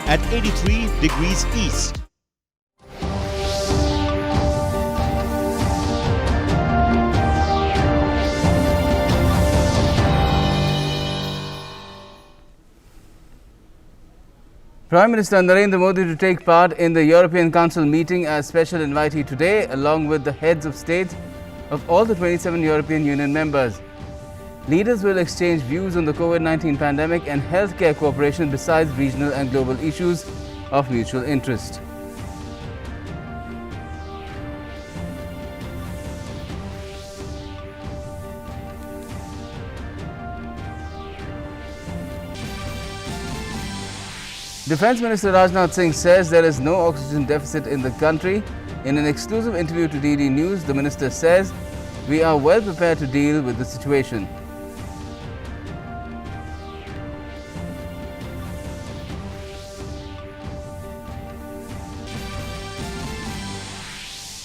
at 83 degrees east. Prime Minister Narendra Modi to take part in the European Council meeting as special invitee today, along with the heads of state of all the 27 European Union members. Leaders will exchange views on the COVID-19 pandemic and healthcare cooperation besides regional and global issues of mutual interest. Defence Minister Rajnath Singh says there is no oxygen deficit in the country. In an exclusive interview to DD News, the minister says, "We are well prepared to deal with the situation."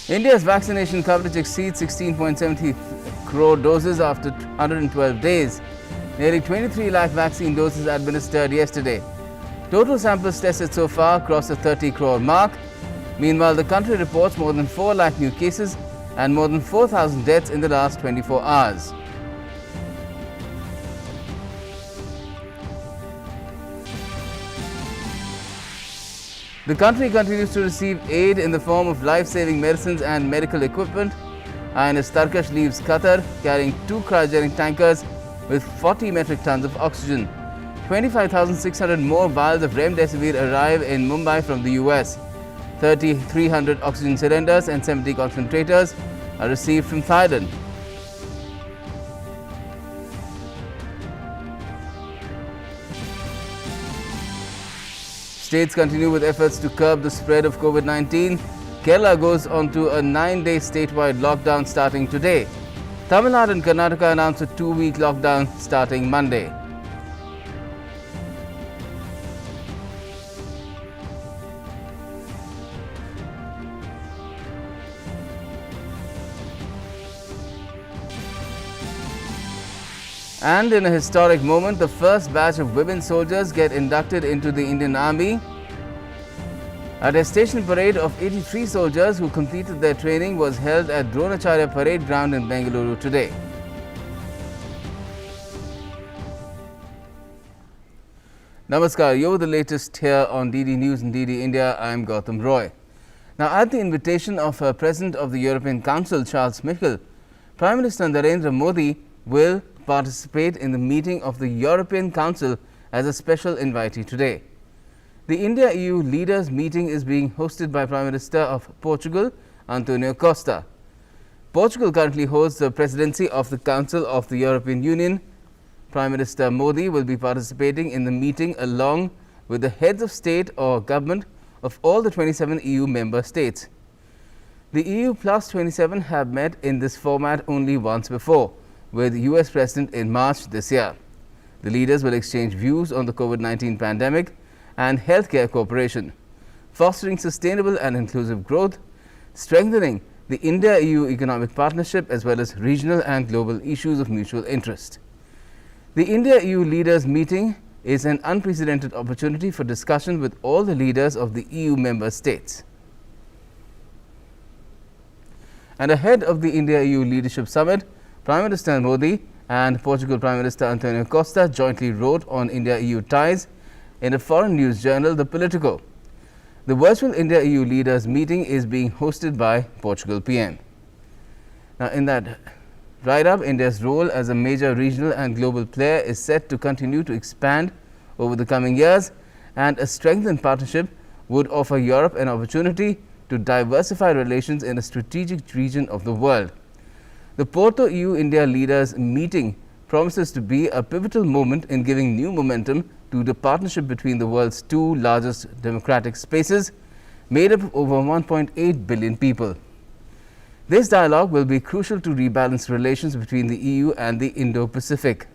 India's vaccination coverage exceeds 16.70 crore doses after 112 days. Nearly 23 lakh vaccine doses administered yesterday. Total samples tested so far crossed the 30 crore mark. Meanwhile, the country reports more than 4 lakh new cases and more than 4,000 deaths in the last 24 hours. The country continues to receive aid in the form of life-saving medicines and medical equipment. INS Tarkash leaves Qatar carrying 2 cryogenic tankers with 40 metric tons of oxygen. 25,600 more vials of remdesivir arrive in Mumbai from the US. 3,300 oxygen cylinders and 70 concentrators are received from Thailand. States continue with efforts to curb the spread of COVID-19. Kerala goes on to a 9-day statewide lockdown starting today. Tamilnadu and Karnataka announced a 2-week lockdown starting Monday. And in a historic moment, the first batch of women soldiers get inducted into the Indian Army. A destination parade of 83 soldiers who completed their training was held at Dronacharya Parade Ground in Bengaluru today. Namaskar, you're the latest here on DD News and DD India. I'm Gautam Roy. Now, at the invitation of President of the European Council, Charles Michel, Prime Minister Narendra Modi will participate in the meeting of the European Council as a special invitee today. The India-EU leaders meeting is being hosted by Prime Minister of Portugal, Antonio Costa. Portugal currently holds the presidency of the Council of the European Union. Prime Minister Modi will be participating in the meeting along with the heads of state or government of all the 27 EU member states. The EU plus 27 have met in this format only once before, with US President in March this year. The leaders will exchange views on the COVID-19 pandemic and healthcare cooperation, fostering sustainable and inclusive growth, strengthening the India-EU economic partnership as well as regional and global issues of mutual interest. The India-EU leaders meeting is an unprecedented opportunity for discussion with all the leaders of the EU member states. And ahead of the India-EU Leadership Summit, Prime Minister Modi and Portugal Prime Minister Antonio Costa jointly wrote on India-EU ties in a foreign news journal, The Politico. The virtual India-EU leaders meeting is being hosted by Portugal PM. Now, in that write-up, India's role as a major regional and global player is set to continue to expand over the coming years, and a strengthened partnership would offer Europe an opportunity to diversify relations in a strategic region of the world. The Porto EU-India leaders meeting promises to be a pivotal moment in giving new momentum to the partnership between the world's 2 largest democratic spaces, made up of over 1.8 billion people. This dialogue will be crucial to rebalance relations between the EU and the Indo-Pacific.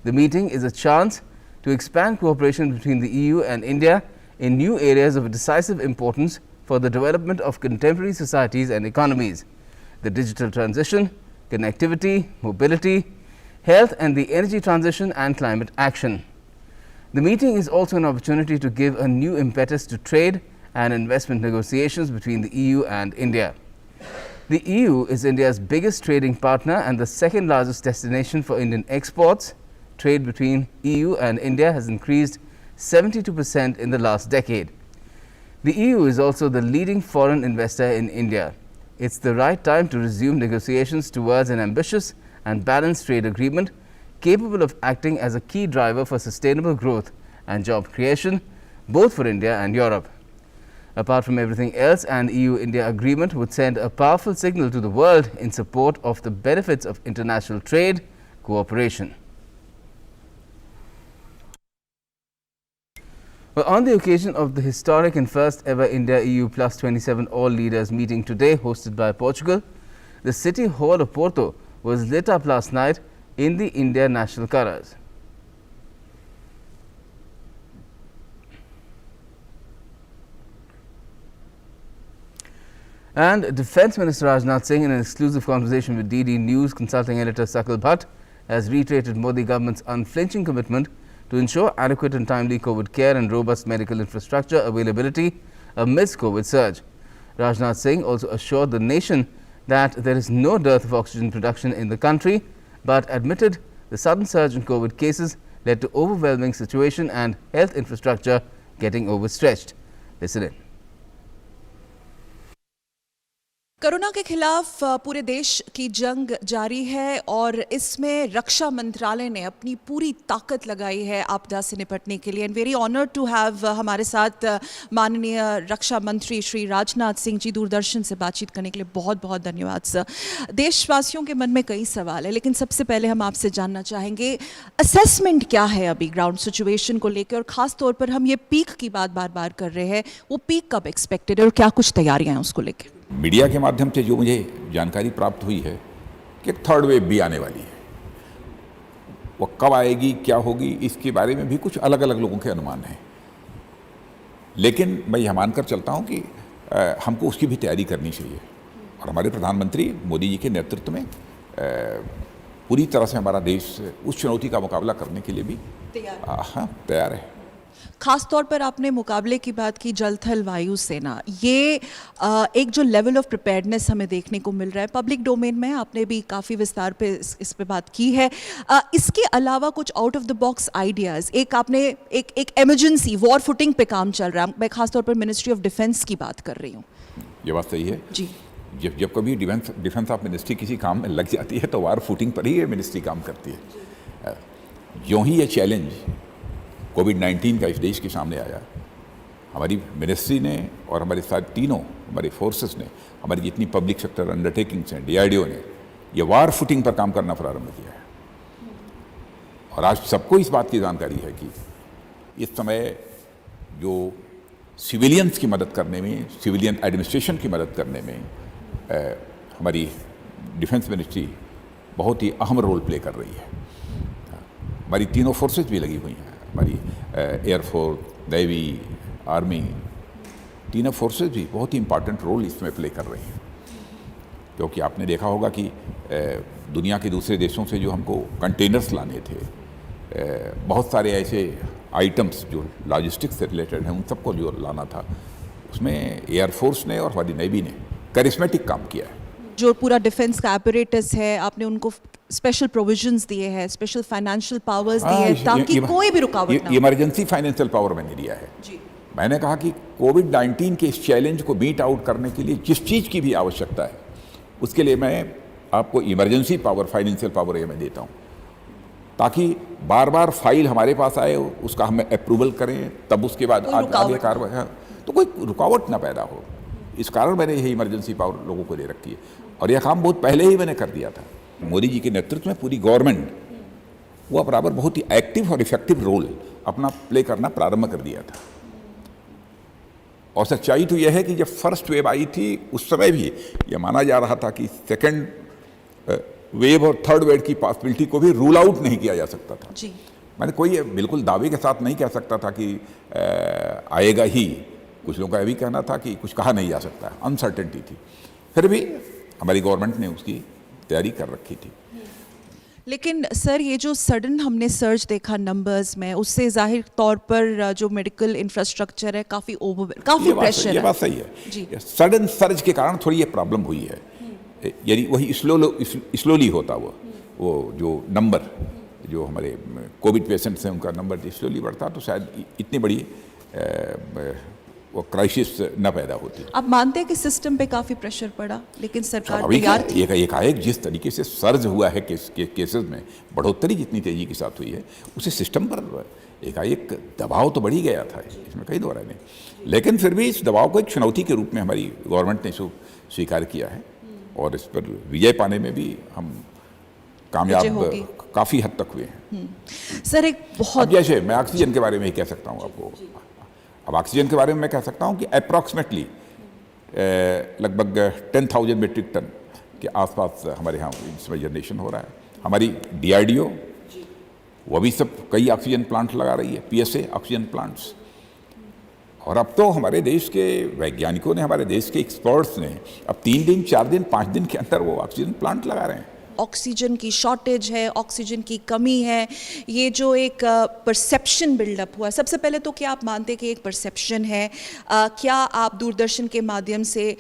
The meeting is a chance to expand cooperation between the EU and India in new areas of decisive importance for the development of contemporary societies and economies: the digital transition, connectivity, mobility, health and the energy transition and climate action. The meeting is also an opportunity to give a new impetus to trade and investment negotiations between the EU and India. The EU is India's biggest trading partner and the second largest destination for Indian exports. Trade between EU and India has increased 72% in the last decade. The EU is also the leading foreign investor in India. It's the right time to resume negotiations towards an ambitious and balanced trade agreement capable of acting as a key driver for sustainable growth and job creation, both for India and Europe. Apart from everything else, an EU-India agreement would send a powerful signal to the world in support of the benefits of international trade cooperation. Well, on the occasion of the historic and first ever India-EU Plus 27 All Leaders meeting today, hosted by Portugal, the city hall of Porto was lit up last night in the India national colours. And Defence Minister Rajnath Singh, in an exclusive conversation with DD News consulting editor Sakal Bhatt, has reiterated Modi government's unflinching commitment to ensure adequate and timely COVID care and robust medical infrastructure availability amidst COVID surge. Rajnath Singh also assured the nation that there is no dearth of oxygen production in the country, but admitted the sudden surge in COVID cases led to overwhelming situation and health infrastructure getting overstretched. Listen in. Corona के खिलाफ पूरे देश की जंग जारी है और इसमें रक्षा मंत्रालय ने अपनी पूरी ताकत लगाई है आपदा से निपटने के लिए। And very honoured to have हमारे साथ माननीय रक्षा मंत्री श्री राजनाथ सिंह जी, दूरदर्शन से बातचीत करने के लिए बहुत बहुत धन्यवाद सर। देशवासियों के मन में कई सवाल है, लेकिन सबसे पहले हम आपसे जानना चाहेंगे असेसमेंट क्या है अभी ग्राउंड सिचुएशन को लेकर, और ख़ास तौर पर हम ये पीक की बात बार बार कर रहे हैं, वो पीक कब एक्सपेक्टेड है और क्या कुछ तैयारियां हैं उसको लेकर? मीडिया के माध्यम से जो मुझे जानकारी प्राप्त हुई है कि थर्ड वेव भी आने वाली है। वो कब आएगी, क्या होगी, इसके बारे में भी कुछ अलग अलग लोगों के अनुमान हैं, लेकिन मैं यह मानकर चलता हूं कि हमको उसकी भी तैयारी करनी चाहिए। और हमारे प्रधानमंत्री मोदी जी के नेतृत्व में पूरी तरह से हमारा देश उस चुनौती का मुकाबला करने के लिए भी तैयार है। खास तौर पर आपने मुकाबले की बात की, जल थल वायु सेना, ये एक जो लेवल ऑफ प्रिपेयर्डनेस हमें देखने को मिल रहा है पब्लिक डोमेन में, आपने भी काफ़ी विस्तार पे इस पे बात की है। इसके अलावा कुछ out of the box ideas, एक आपने एक इमरजेंसी वॉर फुटिंग पे काम चल रहा है, मैं खास तौर पर मिनिस्ट्री ऑफ डिफेंस की बात कर रही हूँ। ये बात सही है जी। जब कभी डिफेंस ऑफ मिनिस्ट्री किसी काम में लग जाती है तो वॉर फुटिंग पर ही ये मिनिस्ट्री काम करती है। यूँ ही ये चैलेंज कोविड-19 का इस देश के सामने आया, हमारी मिनिस्ट्री ने और हमारे साथ तीनों हमारे फोर्सेस ने, हमारी जितनी पब्लिक सेक्टर अंडरटेकिंग्स हैं, DRDO ने ये वार फुटिंग पर काम करना प्रारंभ किया है। और आज सबको इस बात की जानकारी है कि इस समय जो सिविलियंस की मदद करने में, सिविलियन एडमिनिस्ट्रेशन की मदद करने में हमारी डिफेंस मिनिस्ट्री बहुत ही अहम रोल प्ले कर रही है। हमारी तीनों फोर्सेस भी लगी हुई हैं, हमारी एयरफोर्स, नेवी, आर्मी, तीनों फोर्सेस भी बहुत ही इम्पॉर्टेंट रोल इसमें प्ले कर रही हैं। क्योंकि आपने देखा होगा कि दुनिया के दूसरे देशों से जो हमको कंटेनर्स लाने थे, बहुत सारे ऐसे आइटम्स जो लॉजिस्टिक्स से रिलेटेड हैं, उन सबको जो लाना था, उसमें एयरफोर्स ने और हमारी नेवी ने करिश्मेटिक काम किया है। जो पूरा डिफेंस का अपरेटस है, आपने उनको स्पेशल प्रोविजंस दिए हैं, स्पेशल फाइनेंशियल पावर्स दिए हैं ताकि कोई भी रुकावट ना हो। इमरजेंसी फाइनेंशियल पावर मैंने दिया है जी। मैंने कहा कि कोविड-19 के इस चैलेंज को बीट आउट करने के लिए जिस चीज़ की भी आवश्यकता है, उसके लिए मैं आपको इमरजेंसी पावर, फाइनेंशियल पावर ये मैं देता हूँ, ताकि बार बार फाइल हमारे पास आए, उसका हम अप्रूवल करें, तब उसके बाद आगे कार्रवाई, तो कोई रुकावट ना पैदा हो। इस कारण मैंने यही इमरजेंसी पावर लोगों को दे रखी है, और यह काम बहुत पहले ही मैंने कर दिया था। मोदी जी के नेतृत्व में पूरी गवर्नमेंट वो बराबर बहुत ही एक्टिव और इफेक्टिव रोल अपना प्ले करना प्रारंभ कर दिया था। और सच्चाई तो यह है कि जब फर्स्ट वेव आई थी, उस समय भी यह माना जा रहा था कि सेकेंड वेव और थर्ड वेव की पॉसिबिलिटी को भी रूल आउट नहीं किया जा सकता था जी। मैंने कोई बिल्कुल दावे के साथ नहीं कह सकता था कि आएगा ही। कुछ लोगों का यह भी कहना था कि कुछ कहा नहीं जा सकता, अनसर्टेनिटी थी। फिर भी हमारी गवर्नमेंट ने उसकी तैयारी कर रखी थी। लेकिन सर ये जो सडन हमने सर्च देखा नंबर्स में, उससे जाहिर तौर पर जो मेडिकल इंफ्रास्ट्रक्चर है काफ़ी काफ़ी प्रेशर है। ये बात सही है जी। सडन सर्ज के कारण थोड़ी ये प्रॉब्लम हुई है, यानी वही स्लोली होता वो जो नंबर जो हमारे कोविड पेशेंट्स हैं उनका नंबर स्लोली बढ़ता तो शायद इतनी बड़ी वो क्राइसिस न पैदा होती। आप मानते हैं कि सिस्टम पे काफ़ी प्रेशर पड़ा, लेकिन सरकार अभी तैयार थी? एकाएक जिस तरीके से सर्ज हुआ है केसेस में बढ़ोतरी जितनी तेजी के साथ हुई है उसे सिस्टम पर एकाएक दबाव तो बढ़ ही गया था, इसमें कहीं दो राय नहीं। लेकिन फिर भी इस दबाव को एक चुनौती के रूप में हमारी गवर्नमेंट ने स्वीकार किया है और इस पर विजय पाने में भी हम कामयाब काफ़ी हद तक हुए हैं। सर एक बहुत जैसे मैं ऑक्सीजन के बारे में ही कह सकता हूँ आपको, अब ऑक्सीजन के बारे में मैं कह सकता हूँ कि अप्रॉक्सीमेटली लगभग 10,000 मेट्रिक टन के आसपास हमारे यहाँ इसमें जनरेशन हो रहा है। हमारी DRDO वो भी सब कई ऑक्सीजन प्लांट लगा रही है, PSA ऑक्सीजन प्लांट्स, और अब तो हमारे देश के वैज्ञानिकों ने, हमारे देश के एक्सपर्ट्स ने अब 3 दिन 4 दिन 5 दिन के अंदर वो ऑक्सीजन प्लांट लगा रहे हैं। ऑक्सीजन की शॉर्टेज है, ऑक्सीजन की कमी है, ये जो एक परसेप्शन बिल्डअप हुआ, सबसे पहले तो क्या आप मानते हैं कि एक परसेप्शन है? क्या आप दूरदर्शन के माध्यम से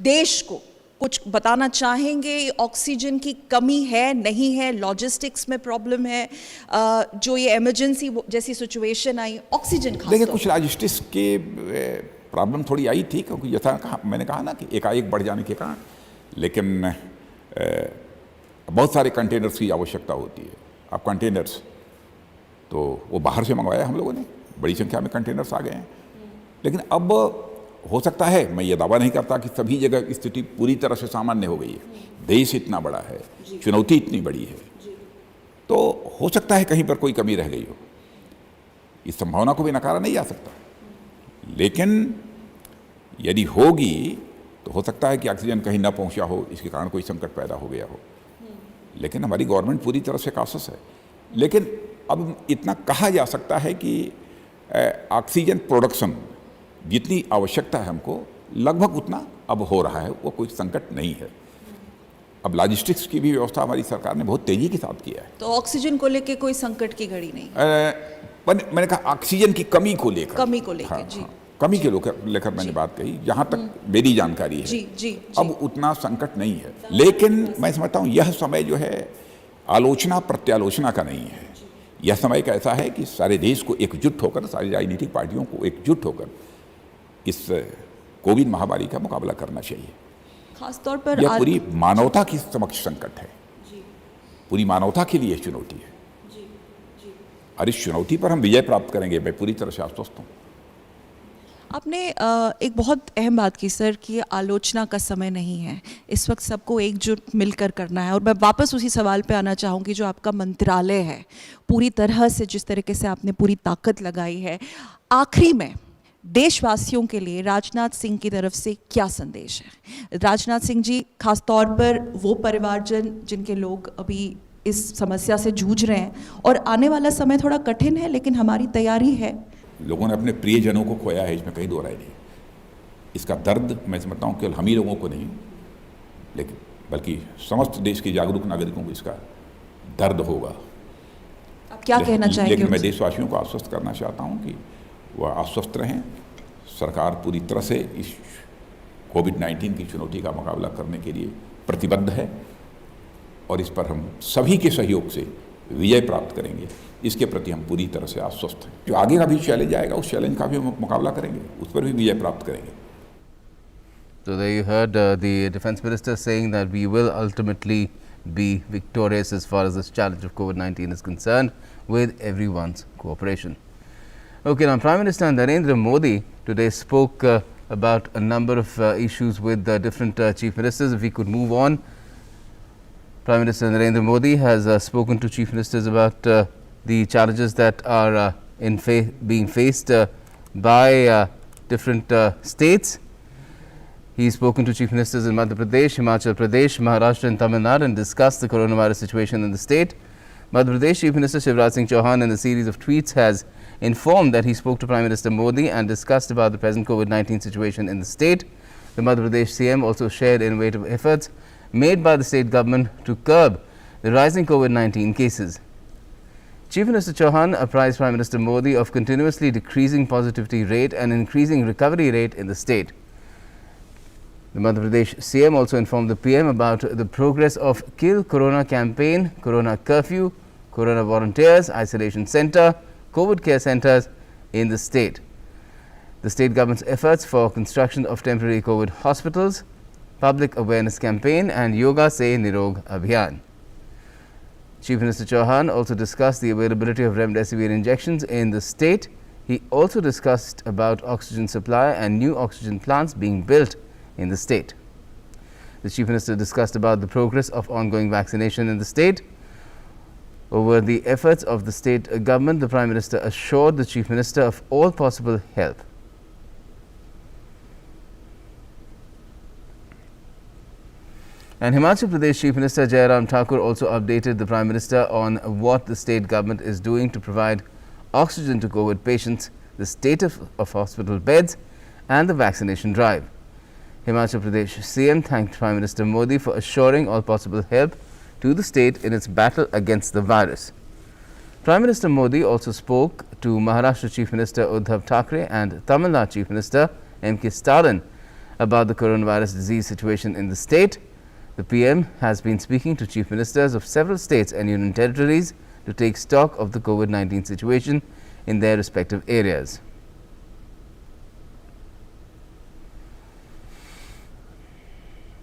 देश को कुछ बताना चाहेंगे? ऑक्सीजन की कमी है, नहीं है, लॉजिस्टिक्स में प्रॉब्लम है, जो ये इमरजेंसी जैसी सिचुएशन आई ऑक्सीजन खास देखिए कुछ लॉजिस्टिक्स के प्रॉब्लम थोड़ी आई थी, क्योंकि जैसा मैंने कहा ना कि एकाएक बढ़ जाने के कारण, लेकिन बहुत सारे कंटेनर्स की आवश्यकता होती है। अब कंटेनर्स तो वो बाहर से मंगवाया हम लोगों ने, बड़ी संख्या में कंटेनर्स आ गए हैं, लेकिन अब हो सकता है, मैं ये दावा नहीं करता कि सभी जगह स्थिति पूरी तरह से सामान्य हो गई है। देश इतना बड़ा है, चुनौती इतनी बड़ी है, तो हो सकता है कहीं पर कोई कमी रह गई हो। इस संभावना को भी नकारा नहीं जा सकता, लेकिन यदि होगी तो हो सकता है कि ऑक्सीजन कहीं ना पहुंचा हो, इसके कारण कोई संकट पैदा हो गया हो। लेकिन हमारी गवर्नमेंट पूरी तरह से कासस है। लेकिन अब इतना कहा जा सकता है कि ऑक्सीजन प्रोडक्शन जितनी आवश्यकता है हमको, लगभग उतना अब हो रहा है, वो कोई संकट नहीं है। अब लॉजिस्टिक्स की भी व्यवस्था हमारी सरकार ने बहुत तेजी के साथ किया है। तो ऑक्सीजन को लेके कोई संकट की घड़ी नहीं? मैंने कहा ऑक्सीजन की कमी को लेकर, हाँ, जी, कमी के लेकर मैंने बात कही, जहाँ तक मेरी जानकारी है। जी। अब उतना संकट नहीं है, लेकिन मैं समझता हूँ यह समय जो है आलोचना प्रत्यालोचना का नहीं है। यह समय का ऐसा है कि सारे देश को एकजुट होकर, सारी राजनीतिक पार्टियों को एकजुट होकर इस कोविड महामारी का मुकाबला करना चाहिए। खासतौर पर यह पूरी मानवता की समक्ष संकट है, पूरी मानवता के लिए चुनौती है, और इस चुनौती पर हम विजय प्राप्त करेंगे, मैं पूरी तरह से आश्वस्त हूँ। आपने एक बहुत अहम बात की सर कि आलोचना का समय नहीं है, इस वक्त सबको एकजुट मिलकर करना है। और मैं वापस उसी सवाल पे आना चाहूँगी जो आपका मंत्रालय है, पूरी तरह से जिस तरीके से आपने पूरी ताकत लगाई है, आखिरी में देशवासियों के लिए राजनाथ सिंह की तरफ से क्या संदेश है? राजनाथ सिंह जी, खास तौर पर वो परिवारजन जिनके लोग अभी इस समस्या से जूझ रहे हैं, और आने वाला समय थोड़ा कठिन है, लेकिन हमारी तैयारी है। लोगों ने अपने प्रियजनों को खोया है, इसमें कहीं दो राय नहीं। इसका दर्द मैं समझता हूँ केवल हम ही लोगों को नहीं, लेकिन बल्कि समस्त देश के जागरूक नागरिकों को इसका दर्द होगा। आप क्या कहना चाहेंगे? लेकिन मैं देशवासियों को आश्वस्त करना चाहता हूँ कि वह आश्वस्त रहें। सरकार पूरी तरह से इस कोविड-19 की चुनौती का मुकाबला करने के लिए प्रतिबद्ध है, और इस पर हम सभी के सहयोग से विजय प्राप्त करेंगे, इसके प्रति हम पूरी तरह से आश्वस्त हैं। जो आगे का भी चैलेंज आएगा, उस चैलेंज का भी हम मुकाबला करेंगे, उस पर भी विजय प्राप्त करेंगे। So there you heard the Defence Minister saying that we will ultimately be victorious as far as this challenge of COVID-19 is concerned, with everyone's cooperation. Okay, now Prime Minister Narendra Modi today spoke about a number of issues with different chief ministers. If we could move on. Prime Minister Narendra Modi has spoken to chief ministers about the challenges that are being faced by different states. He's spoken to chief ministers in Madhya Pradesh, Himachal Pradesh, Maharashtra and Tamil Nadu and discussed the coronavirus situation in the state. Madhya Pradesh Chief Minister Shivraj Singh Chauhan in a series of tweets has informed that he spoke to Prime Minister Modi and discussed about the present COVID-19 situation in the state. The Madhya Pradesh CM also shared innovative efforts made by the state government to curb the rising COVID-19 cases. Chief Minister Chauhan apprised Prime Minister Modi of continuously decreasing positivity rate and increasing recovery rate in the state. The Madhya Pradesh CM also informed the PM about the progress of Kill Corona campaign, Corona curfew, Corona volunteers, isolation center, COVID care centers in the state. The state government's efforts for construction of temporary COVID hospitals, public awareness campaign and Yoga Se Nirog Abhiyan. Chief Minister Chauhan also discussed the availability of remdesivir injections in the state. He also discussed about oxygen supply and new oxygen plants being built in the state. The Chief Minister discussed about the progress of ongoing vaccination in the state. Over the efforts of the state government, the Prime Minister assured the Chief Minister of all possible help. And Himachal Pradesh Chief Minister Jairam Thakur also updated the Prime Minister on what the state government is doing to provide oxygen to COVID patients, the status of hospital beds and the vaccination drive. Himachal Pradesh CM thanked Prime Minister Modi for assuring all possible help to the state in its battle against the virus. Prime Minister Modi also spoke to Maharashtra Chief Minister Uddhav Thackeray and Tamil Nadu Chief Minister M.K. Stalin about the coronavirus disease situation in the state. The PM has been speaking to chief ministers of several states and union territories to take stock of the COVID-19 situation in their respective areas.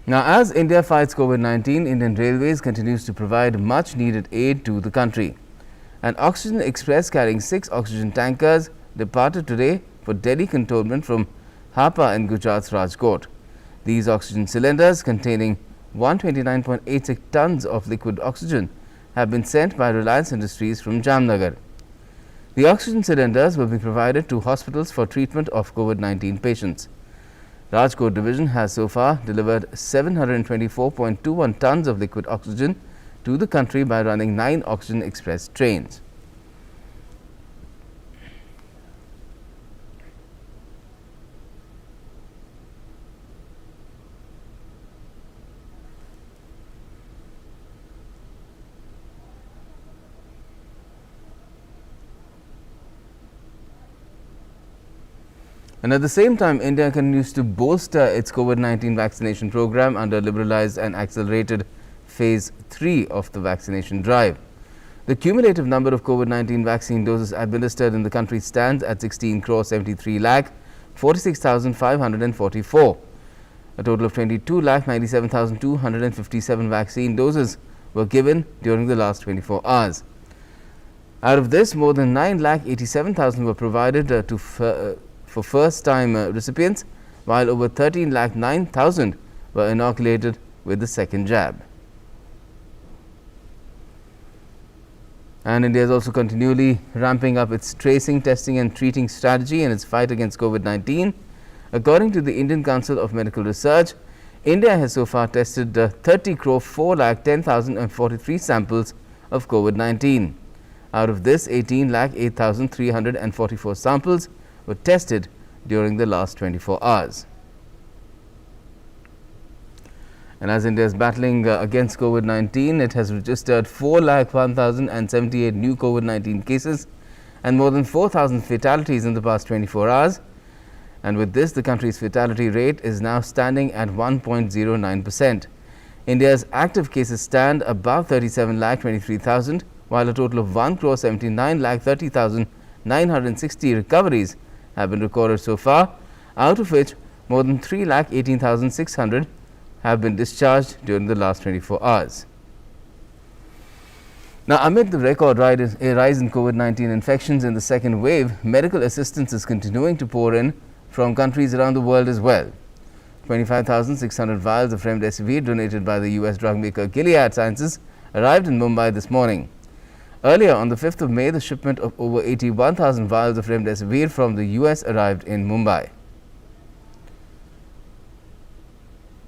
Now, as India fights COVID-19, Indian Railways continues to provide much needed aid to the country. An oxygen express carrying 6 oxygen tankers departed today for Delhi cantonment from Hapa in Gujarat's Rajkot. These oxygen cylinders containing 129.86 tons of liquid oxygen have been sent by Reliance Industries from Jamnagar. The oxygen cylinders will be provided to hospitals for treatment of COVID-19 patients. Rajkot division has so far delivered 724.21 tons of liquid oxygen to the country by running 9 oxygen express trains. And at the same time, India continues to bolster its COVID-19 vaccination program under liberalized and accelerated phase 3 of the vaccination drive. The cumulative number of COVID-19 vaccine doses administered in the country stands at 16 crore 73 lakh 46,544. A total of 22 lakh 97,257 vaccine doses were given during the last 24 hours. Out of this, more than 9 lakh 87,000 were provided for first-time recipients, while over 13 lakh 9,000 were inoculated with the second jab. And India is also continually ramping up its tracing, testing and treating strategy in its fight against COVID-19. According to the Indian Council of Medical Research, India has so far tested 30 crore 4 lakh 10,043 samples of COVID-19. Out of this, 18 lakh 8,344 samples were tested during the last 24 hours. And as India is battling against COVID-19, it has registered 4,01,078 new COVID-19 cases and more than 4,000 fatalities in the past 24 hours. And with this, the country's fatality rate is now standing at 1.09%. India's active cases stand above 37,23,000, while a total of 1 crore 79,30,960 recoveries have been recorded so far, out of which more than 3,18,600 have been discharged during the last 24 hours. Now, amid the record rise in COVID-19 infections in the second wave, medical assistance is continuing to pour in from countries around the world as well. 25,600 vials of remdesivir donated by the US drug maker Gilead Sciences arrived in Mumbai this morning. Earlier, on the 5th of May, the shipment of over 81,000 vials of remdesivir from the US arrived in Mumbai.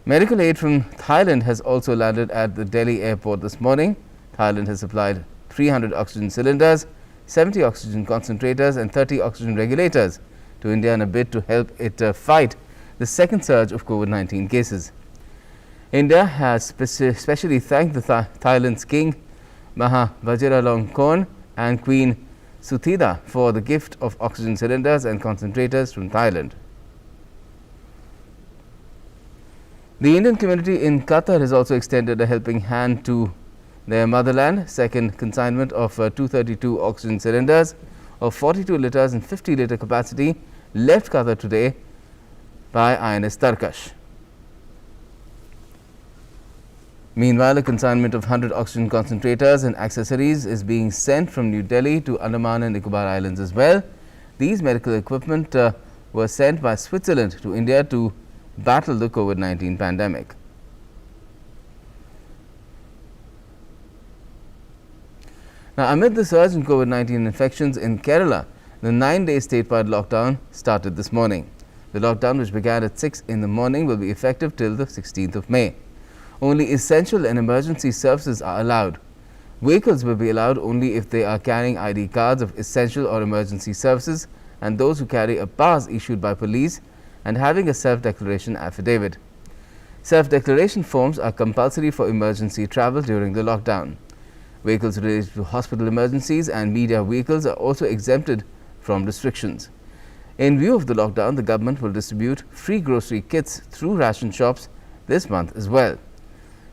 Medical aid from Thailand has also landed at the Delhi airport this morning. Thailand has supplied 300 oxygen cylinders, 70 oxygen concentrators and 30 oxygen regulators to India in a bid to help it fight the second surge of COVID-19 cases. India has specially thanked the Thailand's King Maha Vajiralongkorn and Queen Suthida for the gift of oxygen cylinders and concentrators from Thailand. The Indian community in Qatar has also extended a helping hand to their motherland. Second consignment of 232 oxygen cylinders of 42 litres and 50 litre capacity left Qatar today by INS Tarkash. Meanwhile, a consignment of 100 oxygen concentrators and accessories is being sent from New Delhi to Andaman and Nicobar Islands as well. These medical equipment were sent by Switzerland to India to battle the COVID-19 pandemic. Now, amid the surge in COVID-19 infections in Kerala, the 9-day statewide lockdown started this morning. The lockdown, which began at 6 in the morning, will be effective till the 16th of May. Only essential and emergency services are allowed. Vehicles will be allowed only if they are carrying ID cards of essential or emergency services, and those who carry a pass issued by police and having a self-declaration affidavit. Self-declaration forms are compulsory for emergency travel during the lockdown. Vehicles related to hospital emergencies and media vehicles are also exempted from restrictions. In view of the lockdown, the government will distribute free grocery kits through ration shops this month as well.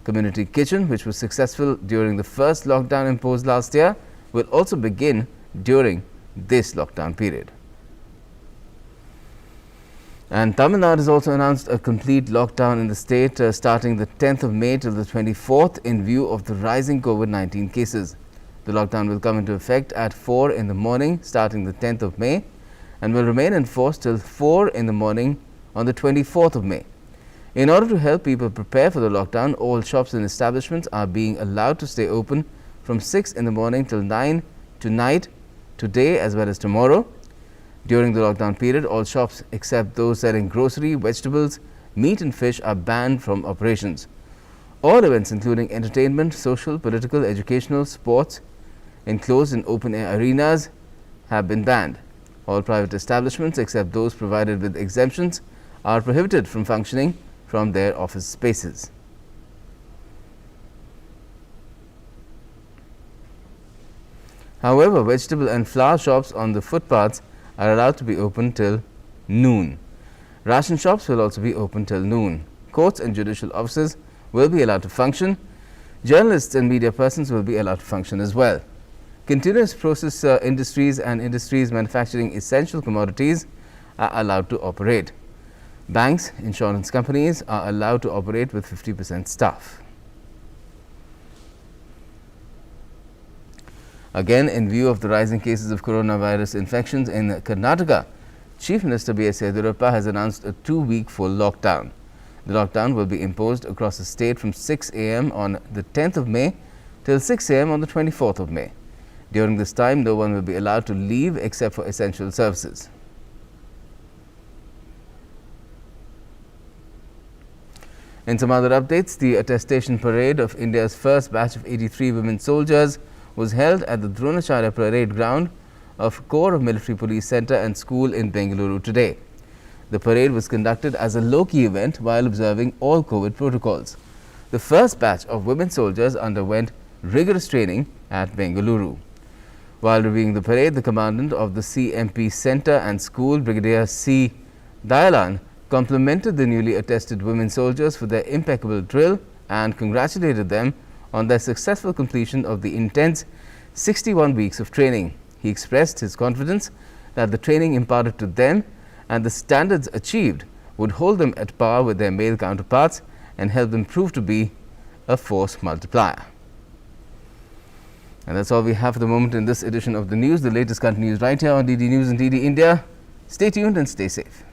Community kitchen, which was successful during the first lockdown imposed last year, will also begin during this lockdown period. And Tamil Nadu has also announced a complete lockdown in the state starting the 10th of May till the 24th in view of the rising COVID-19 cases. The lockdown will come into effect at 4 in the morning starting the 10th of May and will remain in force till 4 in the morning on the 24th of May. In order to help people prepare for the lockdown, all shops and establishments are being allowed to stay open from 6 in the morning till 9 tonight, today as well as tomorrow. During the lockdown period, all shops except those selling grocery, vegetables, meat and fish are banned from operations. All events including entertainment, social, political, educational, sports, enclosed and open-air arenas have been banned. All private establishments except those provided with exemptions are prohibited from functioning from their office spaces. However, vegetable and flower shops on the footpaths are allowed to be open till noon. Ration shops will also be open till noon. Courts and judicial offices will be allowed to function. Journalists and media persons will be allowed to function as well. Continuous process industries and industries manufacturing essential commodities are allowed to operate. Banks, insurance companies are allowed to operate with 50% staff. Again, in view of the rising cases of coronavirus infections in Karnataka, Chief Minister B.S. Yediyurappa has announced a 2-week full lockdown. The lockdown will be imposed across the state from 6 a.m. on the 10th of May till 6 a.m. on the 24th of May. During this time, no one will be allowed to leave except for essential services. In some other updates, the attestation parade of India's first batch of 83 women soldiers was held at the Dronacharya Parade Ground of Corps of Military Police Centre and School in Bengaluru today. The parade was conducted as a low-key event while observing all COVID protocols. The first batch of women soldiers underwent rigorous training at Bengaluru. While reviewing the parade, the commandant of the CMP Centre and School, Brigadier C. Dayalan, complimented the newly attested women soldiers for their impeccable drill and congratulated them on their successful completion of the intense 61 weeks of training. He expressed his confidence that the training imparted to them and the standards achieved would hold them at par with their male counterparts and help them prove to be a force multiplier. And that's all we have for the moment in this edition of the news. The latest continues right here on DD News and DD India. Stay tuned and stay safe.